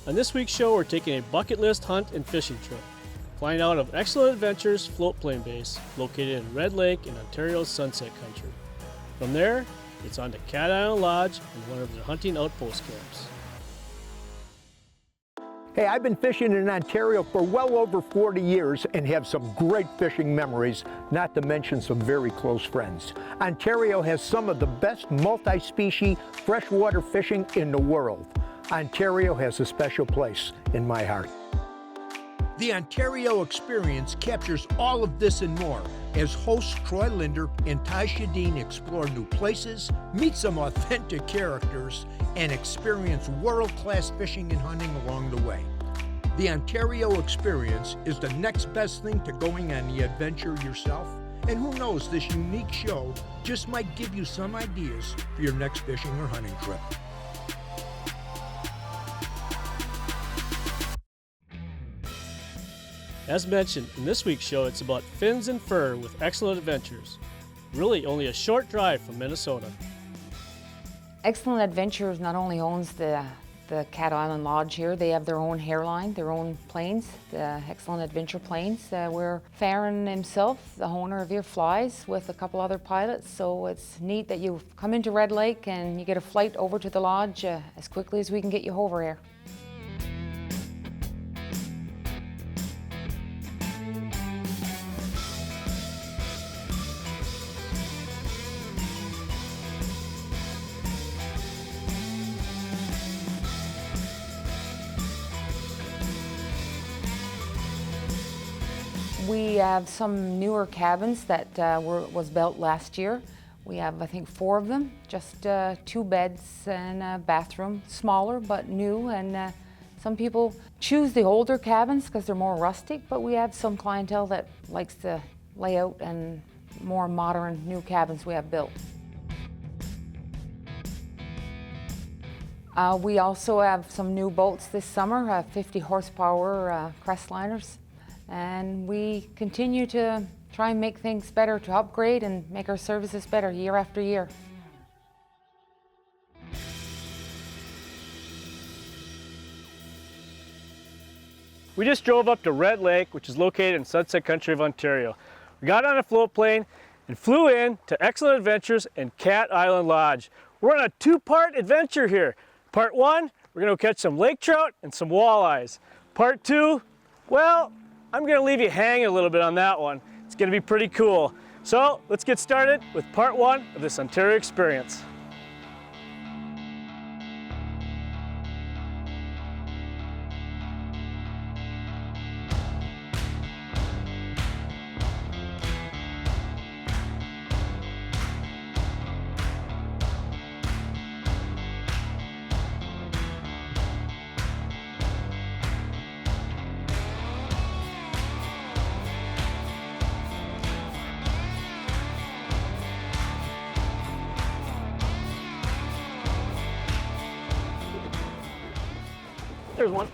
On this week's show, we're taking a bucket list hunt and fishing trip. Flying out of Excellent Adventures float plane base located in Red Lake in Ontario's Sunset Country. From there, it's on to Cat Island Lodge and one of their hunting outpost camps. Hey, I've been fishing in Ontario for well over 40 years and have some great fishing memories, not to mention some very close friends. Ontario has some of the best multi-species freshwater fishing in the world. Ontario has a special place in my heart. The Ontario experience captures all of this and more as hosts Troy Linder and Sjodin explore new places, meet some authentic characters, and experience world-class fishing and hunting along the way. The Ontario experience is the next best thing to going on the adventure yourself, and who knows, this unique show just might give you some ideas for your next fishing or hunting trip. As mentioned, in this week's show, it's about fins and fur with Excellent Adventures. Really only a short drive from Minnesota. Excellent Adventures not only owns the Cat Island Lodge here, they have their own hairline, their own planes, the Excellent Adventure planes, where Farron himself, the owner of here, flies with a couple other pilots. So it's neat that you come into Red Lake and you get a flight over to the lodge as quickly as we can get you over here. We have some newer cabins that was built last year. We have, I think, 4 of them, just 2 beds and a bathroom, smaller but new. And some people choose the older cabins because they're more rustic, but we have some clientele that likes the layout and more modern new cabins we have built. We also have some new boats this summer, 50 horsepower Crestliners. And we continue to try and make things better, to upgrade and make our services better year after year. We just drove up to Red Lake, which is located in Sunset Country of Ontario. We got on a float plane and flew in to Excellent Adventures and Cat Island Lodge. We're on a 2-part adventure here. Part 1, we're going to catch some lake trout and some walleyes. Part 2, well, I'm going to leave you hanging a little bit on that one. It's going to be pretty cool. So let's get started with part 1 of this Ontario experience. There's one.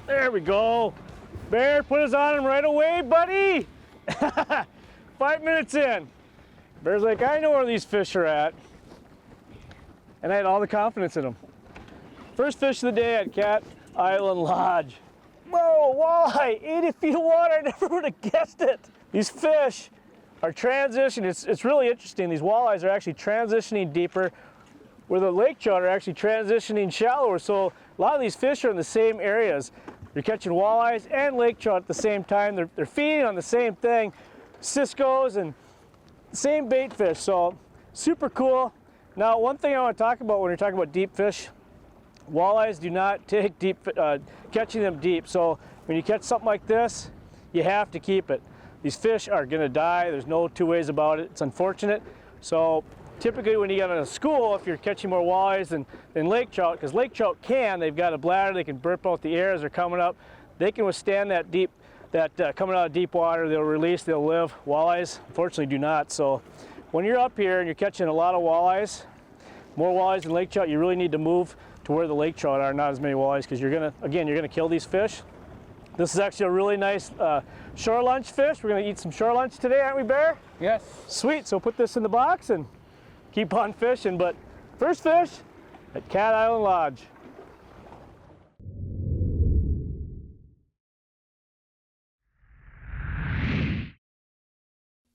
There we go. Bear, put us on him right away, buddy. 5 minutes in. Bear's like, I know where these fish are at. And I had all the confidence in them. First fish of the day at Cat Island Lodge. Whoa, walleye, 80 feet of water. I never would have guessed it. These fish are transitioning. It's really interesting. These walleyes are actually transitioning deeper, where the lake trout are actually transitioning shallower. So a lot of these fish are in the same areas. You're catching walleyes and lake trout at the same time. They're feeding on the same thing, ciscos and same bait fish. So super cool. Now, one thing I want to talk about when you're talking about deep fish, walleyes do not take deep, catching them deep. So when you catch something like this, you have to keep it. These fish are going to die. There's no 2 ways about it. It's unfortunate. So typically when you get on a school, if you're catching more walleyes than lake trout, because lake trout they've got a bladder, they can burp out the air as they're coming up. They can withstand that deep, coming out of deep water, they'll release, they'll live. Walleyes, unfortunately, do not. So when you're up here and you're catching a lot of walleyes, more walleyes than lake trout, you really need to move to where the lake trout are, not as many walleyes, because you're gonna kill these fish. This is actually a really nice shore lunch fish. We're gonna eat some shore lunch today, aren't we, Bear? Yes. Sweet, so put this in the box and keep on fishing. But first fish at Cat Island Lodge.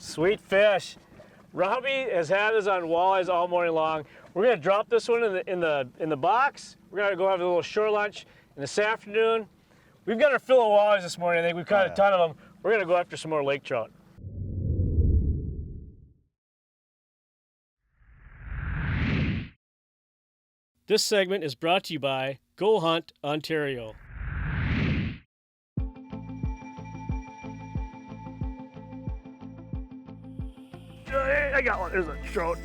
Sweet fish. Robbie has had us on walleyes all morning long. We're gonna drop this one in the box. We're gonna go have a little shore lunch. And this afternoon, we've got our fill of walleyes this morning. I think we've caught a ton of them. We're gonna go after some more lake trout. This segment is brought to you by Go Hunt Ontario. I got one. There's a trout.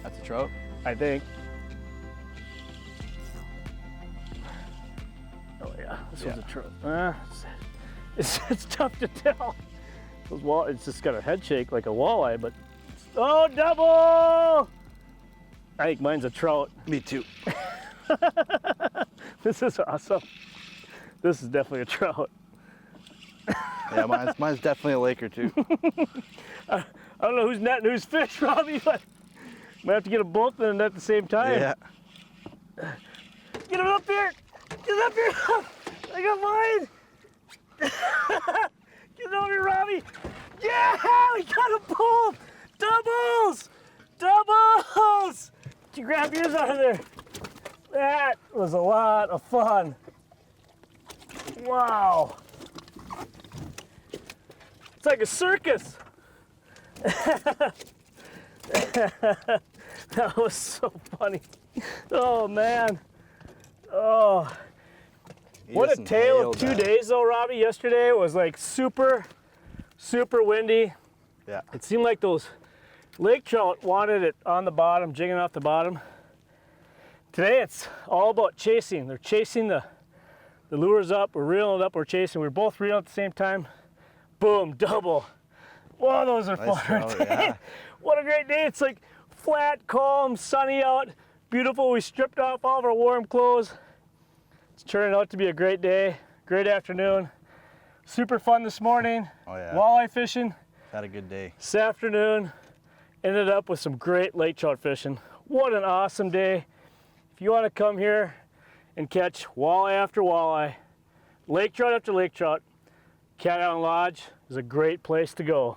That's a trout? I think. Oh yeah, this one's a trout. It's tough to tell. It's just got a head shake like a walleye, but oh, double! I think mine's a trout. Me too. This is awesome. This is definitely a trout. Yeah, mine's definitely a laker too. I don't know who's net and who's fish, Robbie, but might have to get them both in the net at the same time. Yeah. Get it up here! Get it up here! I got mine! Get it over here, Robbie! Yeah! We got them both! Doubles! Doubles! Did you grab yours out of there? That was a lot of fun. Wow. It's like a circus. That was so funny. Oh man. Oh. What a tale of 2 days though, Robbie. Yesterday was like super windy. Yeah. It seemed like those lake trout wanted it on the bottom, jigging off the bottom. Today it's all about chasing. They're chasing the lures up, we're reeling it up, we're chasing. We're both reeling at the same time. Boom, double. Whoa, those are fun. Trout, yeah. What a great day. It's like flat, calm, sunny out, beautiful. We stripped off all of our warm clothes. It's turning out to be a great day, great afternoon. Super fun this morning. Oh yeah. Walleye fishing. Had a good day. This afternoon, ended up with some great lake trout fishing. What an awesome day. If you want to come here and catch walleye after walleye, lake trout after lake trout, Cat Island Lodge is a great place to go.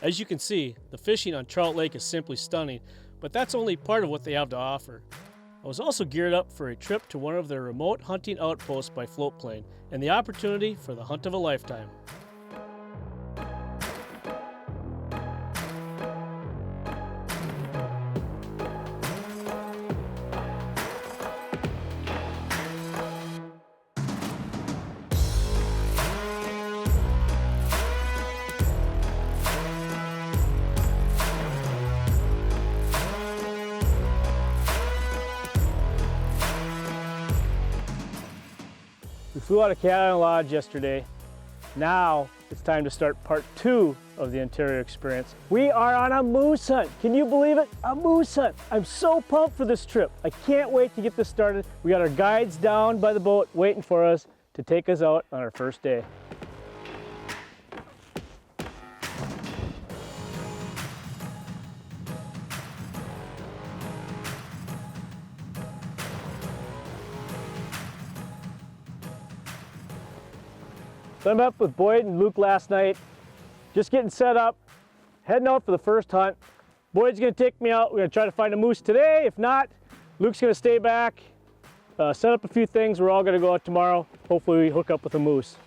As you can see, the fishing on Trout Lake is simply stunning, but that's only part of what they have to offer. I was also geared up for a trip to one of their remote hunting outposts by float plane, and the opportunity for the hunt of a lifetime. We flew out of Cat Island Lodge yesterday. Now it's time to start part 2 of the Ontario experience. We are on a moose hunt. Can you believe it? A moose hunt. I'm so pumped for this trip. I can't wait to get this started. We got our guides down by the boat waiting for us to take us out on our first day. So I'm up with Boyd and Luke last night, just getting set up, heading out for the first hunt. Boyd's gonna take me out. We're gonna try to find a moose today. If not, Luke's gonna stay back, set up a few things. We're all gonna go out tomorrow. Hopefully we hook up with a moose.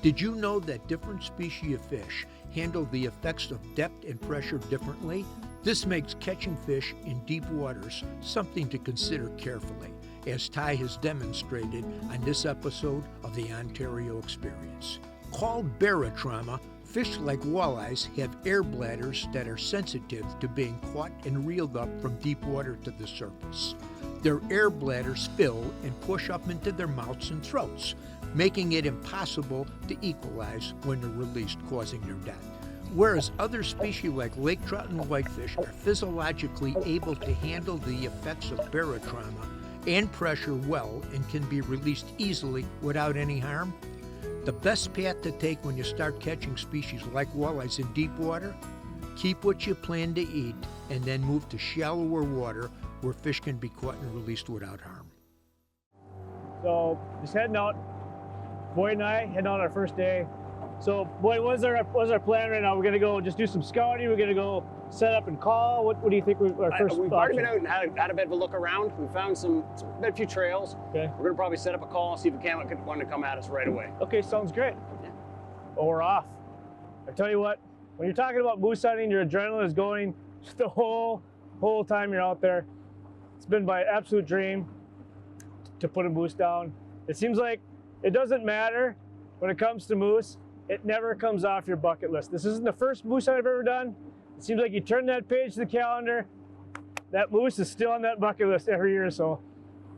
Did you know that different species of fish handle the effects of depth and pressure differently? This makes catching fish in deep waters something to consider carefully, as Ty has demonstrated on this episode of the Ontario Experience. Called barotrauma, fish like walleyes have air bladders that are sensitive to being caught and reeled up from deep water to the surface. Their air bladders fill and push up into their mouths and throats, making it impossible to equalize when they're released, causing their death. Whereas other species like lake trout and whitefish are physiologically able to handle the effects of barotrauma and pressure well and can be released easily without any harm? The best path to take when you start catching species like walleyes in deep water? Keep what you plan to eat and then move to shallower water where fish can be caught and released without harm. So just heading out. Boyd and I heading out our first day. So Boyd, what's our plan right now? We're gonna go just do some scouting. We're gonna go set up and call. What do you think our first We've already option? been out and had a bit of a look around. We found a few trails. Okay. We're gonna probably set up a call and see if we can want to come at us right away. Okay, sounds great. Yeah. Well, we're off. I tell you what, when you're talking about moose hunting, your adrenaline is going the whole time you're out there. It's been my absolute dream to put a moose down. It seems like it doesn't matter when it comes to moose. It never comes off your bucket list. This isn't the first moose hunt I've ever done. It seems like you turn that page to the calendar, that moose is still on that bucket list every year. So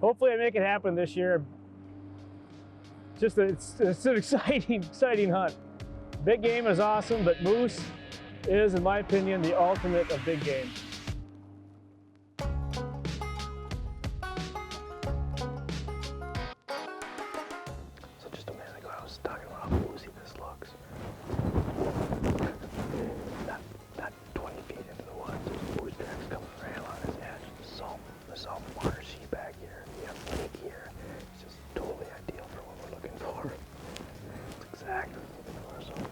hopefully I make it happen this year. It's an exciting hunt. Big game is awesome, but moose is, in my opinion, the ultimate of big game. So just a minute ago, I was talking about how woozy this looks. Not 20 feet into the woods, there's moose tracks coming right along this edge. The salt marshy back here, you have lake here. It's just totally ideal for what we're looking for. It's exactly what we're looking for. So.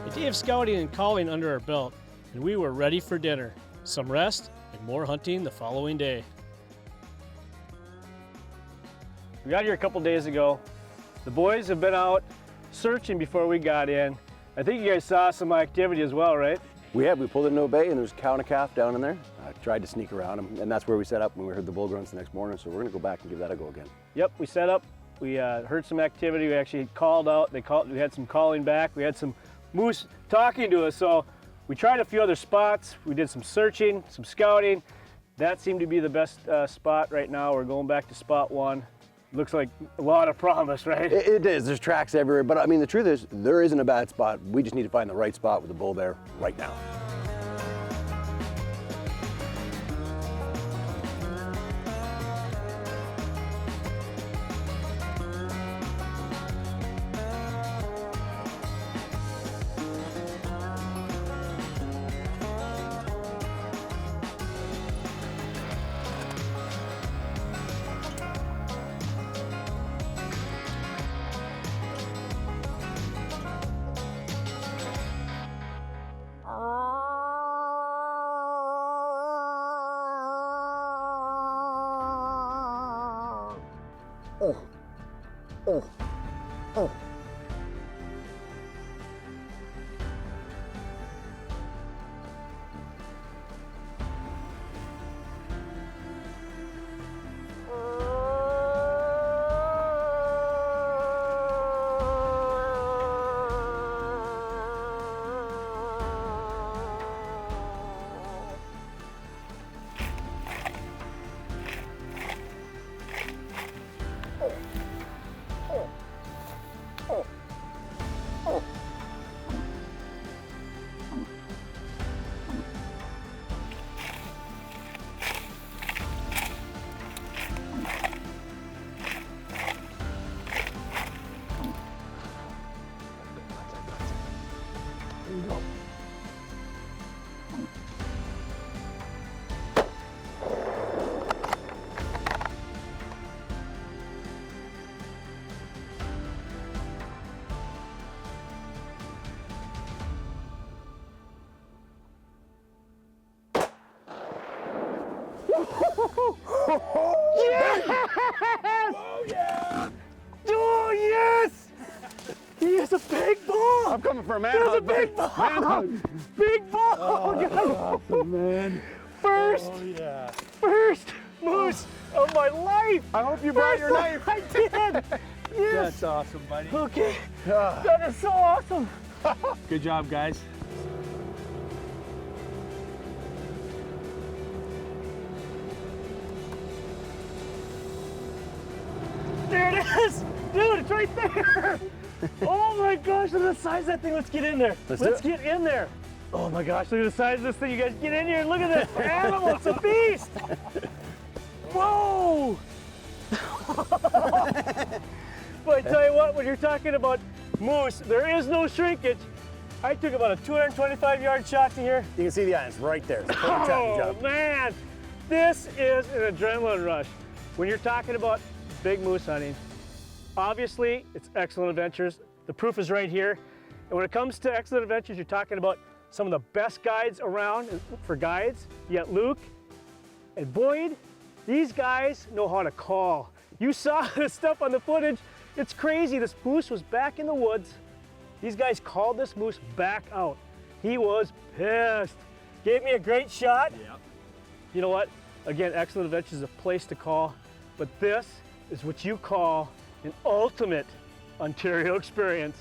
A day of scouting and calling under our belt, and we were ready for dinner, some rest, and more hunting the following day. We got here a couple days ago. The boys have been out searching before we got in. I think you guys saw some activity as well, right? We pulled into a bay and there's a cow and a calf down in there. I tried to sneak around them, and that's where we set up when we heard the bull grunts the next morning, so we're gonna go back and give that a go again. Yep, we set up. We heard some activity. We actually called out. We had some calling back. We had some moose talking to us, so we tried a few other spots. We did some searching, some scouting. That seemed to be the best spot right now. We're going back to spot one. Looks like a lot of promise, right? It is, there's tracks everywhere, but I mean, the truth is, there isn't a bad spot. We just need to find the right spot with the bull there right now. Yes! Oh yeah! Oh yes! He has a big ball! I'm coming for a man He has a hug, buddy. big ball! Man hug. Big ball! Oh, awesome, man. First! Oh, yeah. First moose of my life! I hope you brought your knife. I did! Yes! That's awesome, buddy. Okay. That is so awesome! Good job, guys. There it is! Dude, it's right there! Oh my gosh, look at the size of that thing. Let's get in there. Let's get in there. Oh my gosh, look at the size of this thing. You guys get in here and look at this animal. It's a beast. Whoa! But I tell you what, when you're talking about moose, there is no shrinkage. I took about a 225-yard shot to here. You can see the eye, it's right there. It's a perfect shot and Oh jump. man, this is an adrenaline rush. When you're talking about big moose hunting, obviously it's Excellent Adventures. The proof is right here. And when it comes to Excellent Adventures, you're talking about some of the best guides around for guides. You got Luke and Boyd. These guys know how to call. You saw this stuff on the footage. It's crazy. This moose was back in the woods. These guys called this moose back out. He was pissed. Gave me a great shot. Yep. You know what? Again, Excellent Adventures is a place to call, but this is what you call an ultimate Ontario experience.